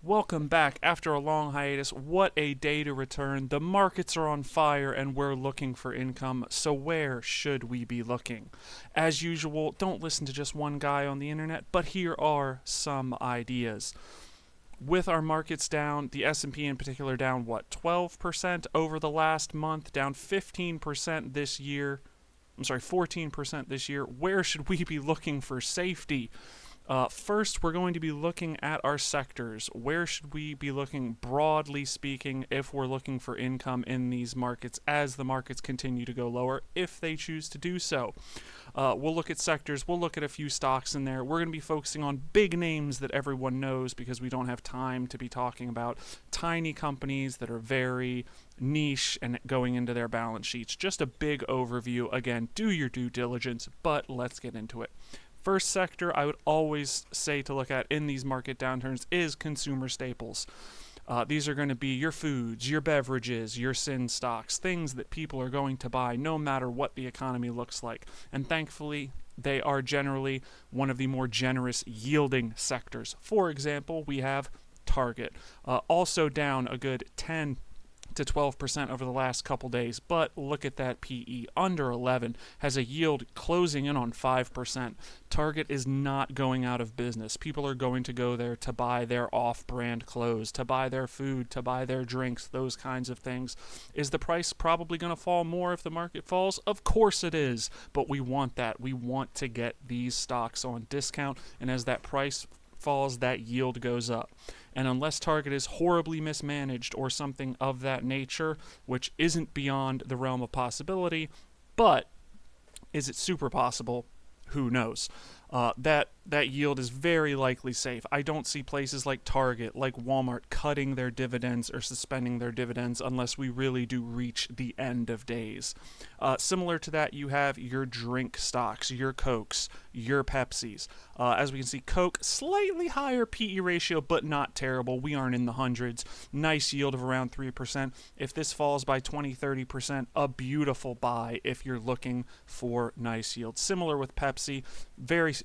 Welcome back after a long hiatus. What a day to return. The markets are on fire and we're looking for income. So, where should we be looking? As usual, don't listen to just one guy on the internet, but here are some ideas. With our markets down, the S&P in particular down 12% over the last month, down 15% this year. I'm sorry, 14% this year. Where should we be looking for safety? First, we're going to be looking at our sectors. Where should we be looking, broadly speaking, if we're looking for income in these markets as the markets continue to go lower, if they choose to do so? We'll look at sectors. We'll look at a few stocks in there. We're going to be focusing on big names that everyone knows because we don't have time to be talking about tiny companies that are very niche and going into their balance sheets. Just a big overview. Again, do your due diligence, but let's get into it. First sector I would always say to look at in these market downturns is consumer staples. These are going to be your foods, your beverages, your sin stocks, things that people are going to buy no matter what the economy looks like. And thankfully, they are generally one of the more generous yielding sectors. For example, we have Target, also down a good 10 to 12% over the last couple days, but look at that PE under 11, has a yield closing in on 5%. Target is not going out of business. People are going to go there to buy their off-brand clothes, to buy their food, to buy their drinks, those kinds of things. Is the price probably going to fall more if the market falls? Of course it is, but we want that. We want to get these stocks on discount, and as that price falls, that yield goes up. And unless Target is horribly mismanaged or something of that nature, which isn't beyond the realm of possibility, but is it super possible? Who knows? That yield is very likely safe. I don't see places like Target, like Walmart, cutting their dividends or suspending their dividends unless we really do reach the end of days. Similar to that, you have your drink stocks, your Cokes, your Pepsis. As we can see, Coke, slightly higher PE ratio, but not terrible. We aren't in the hundreds. Nice yield of around 3%. If this falls by 20-30%, a beautiful buy if you're looking for nice yield. Similar with Pepsi, very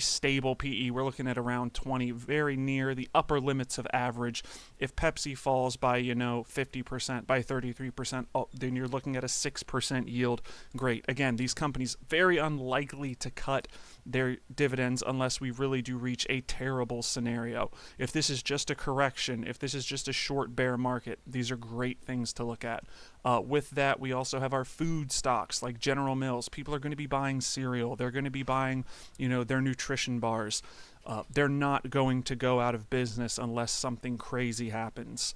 stable PE. We're looking at around 20, very near the upper limits of average. If Pepsi falls by, 50%, by 33%, then you're looking at a 6% yield. Great. Again, these companies very unlikely to cut their dividends unless we really do reach a terrible scenario. If this is just a correction, if this is just a short bear market, these are great things to look at. With that, we also have our food stocks like General Mills. People are going to be buying cereal. They're going to be buying, their nutrition bars. They're not going to go out of business unless something crazy happens.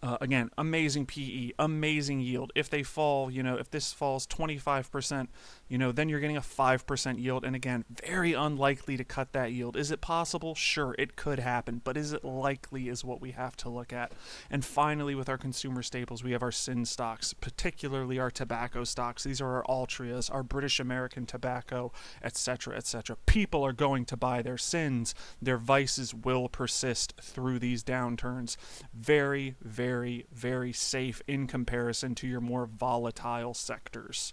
Again, amazing PE, amazing yield. If they fall, if this falls 25%, then you're getting a 5% yield. And again, very unlikely to cut that yield. Is it possible? Sure, it could happen. But is it likely is what we have to look at. And finally, with our consumer staples, we have our sin stocks, particularly our tobacco stocks. These are our Altrias, our British American Tobacco, etc., etc. People are going to buy their sins. Their vices will persist through these downturns. Very, very safe in comparison to your more volatile sectors.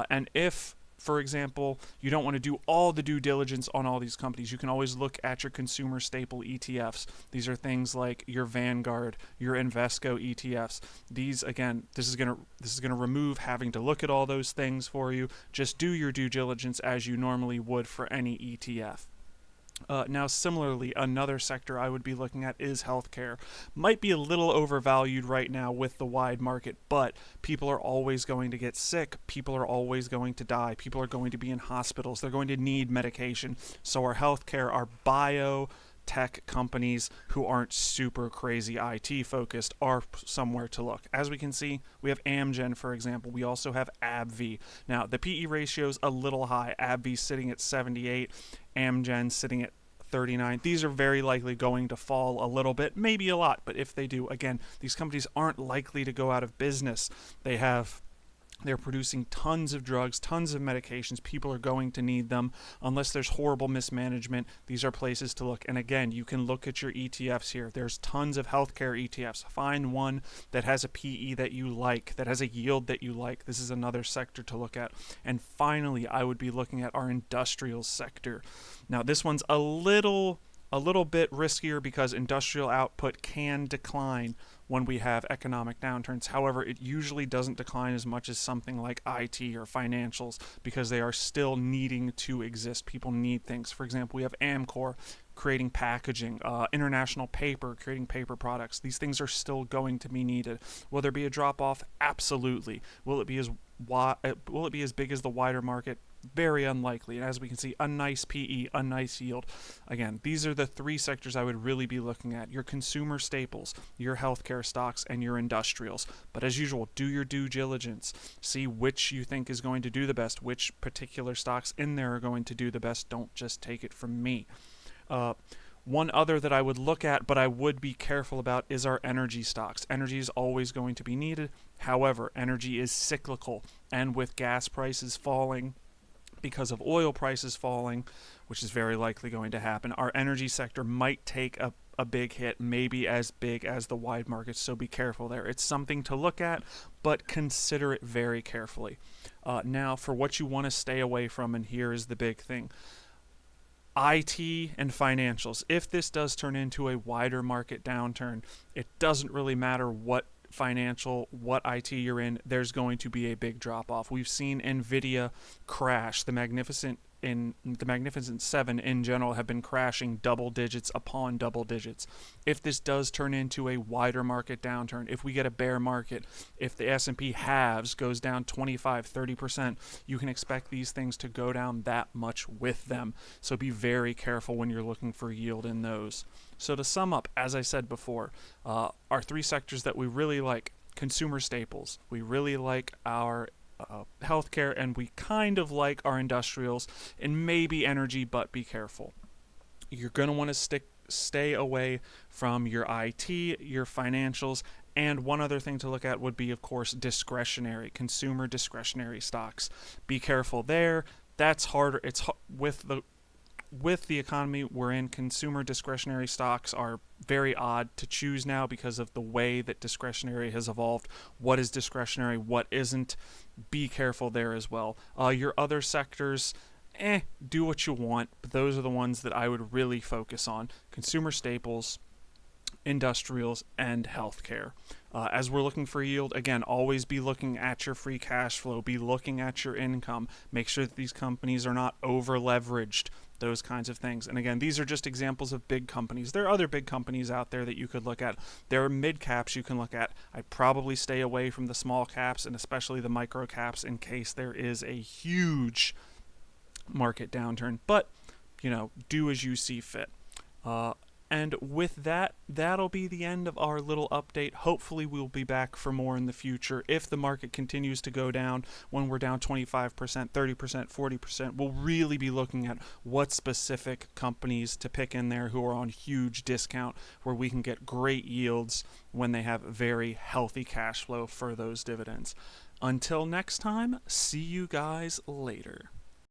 And if, for example, you don't want to do all the due diligence on all these companies, you can always look at your consumer staple ETFs. These are things like your Vanguard, your Invesco ETFs. These, again, this is gonna remove having to look at all those things for you. Just do your due diligence as you normally would for any ETF. Now, similarly, another sector I would be looking at is healthcare. Might be a little overvalued right now with the wide market, but people are always going to get sick. People are always going to die. People are going to be in hospitals. They're going to need medication. So our healthcare, our biotech companies who aren't super crazy IT focused are somewhere to look. As we can see, we have Amgen, for example. We also have AbbVie. Now, the PE ratio is a little high. AbbVie sitting at 78. Amgen sitting at 39. These are very likely going to fall a little bit, maybe a lot, but if they do, again, these companies aren't likely to go out of business. They're producing tons of drugs, tons of medications. People are going to need them. Unless there's horrible mismanagement, these are places to look. And again, you can look at your ETFs here. There's tons of healthcare ETFs. Find one that has a PE that you like, that has a yield that you like. This is another sector to look at. And finally, I would be looking at our industrial sector. Now, this one's a little A little bit riskier because industrial output can decline when we have economic downturns. However, it usually doesn't decline as much as something like IT or financials because they are still needing to exist. People need things. For example, we have Amcor creating packaging, International Paper creating paper products. These things are still going to be needed. Will there be a drop off? Absolutely. Will it be as big as the wider market? Very unlikely. And as we can see, a nice PE, a nice yield. Again, these are the three sectors I would really be looking at: your consumer staples, your healthcare stocks, and your industrials. But as usual, do your due diligence. See which you think is going to do the best, which particular stocks in there are going to do the best. Don't just take it from me. One other that I would look at, but I would be careful about, is our energy stocks. Energy is always going to be needed. However, energy is cyclical, and with gas prices falling, because of oil prices falling, which is very likely going to happen, our energy sector might take a big hit, maybe as big as the wide market, so be careful there. It's something to look at, but consider it very carefully. Now, for what you want to stay away from, and here is the big thing: IT and financials. If this does turn into a wider market downturn, it doesn't really matter what what IT you're in, there's going to be a big drop off. We've seen Nvidia crash. The Magnificent 7 in general have been crashing double digits upon double digits. If this does turn into a wider market downturn, if we get a bear market, if the S&P halves, goes down 25-30%, you can expect these things to go down that much with them. So be very careful when you're looking for yield in those. So to sum up, as I said before, our three sectors that we really like: consumer staples, we really like our healthcare, and we kind of like our industrials and maybe energy, but be careful. You're going to want to stay away from your IT, your financials, and one other thing to look at would be, of course, discretionary, consumer discretionary stocks. Be careful there. That's harder. It's with the economy we're in, consumer discretionary stocks are very odd to choose now because of the way that discretionary has evolved. What is discretionary, what isn't? Be careful there as well. Your other sectors, do what you want, but those are the ones that I would really focus on: consumer staples, industrials, and healthcare. As we're looking for yield, again, always be looking at your free cash flow, be looking at your income, make sure that these companies are not over leveraged, those kinds of things. And again, these are just examples of big companies. There are other big companies out there that you could look at. There are mid caps you can look at. I'd probably stay away from the small caps and especially the micro caps in case there is a huge market downturn. But, do as you see fit. And with that, that'll be the end of our little update. Hopefully we'll be back for more in the future. If the market continues to go down, when we're down 25%, 30%, 40%, we'll really be looking at what specific companies to pick in there who are on huge discount, where we can get great yields when they have very healthy cash flow for those dividends. Until next time, see you guys later.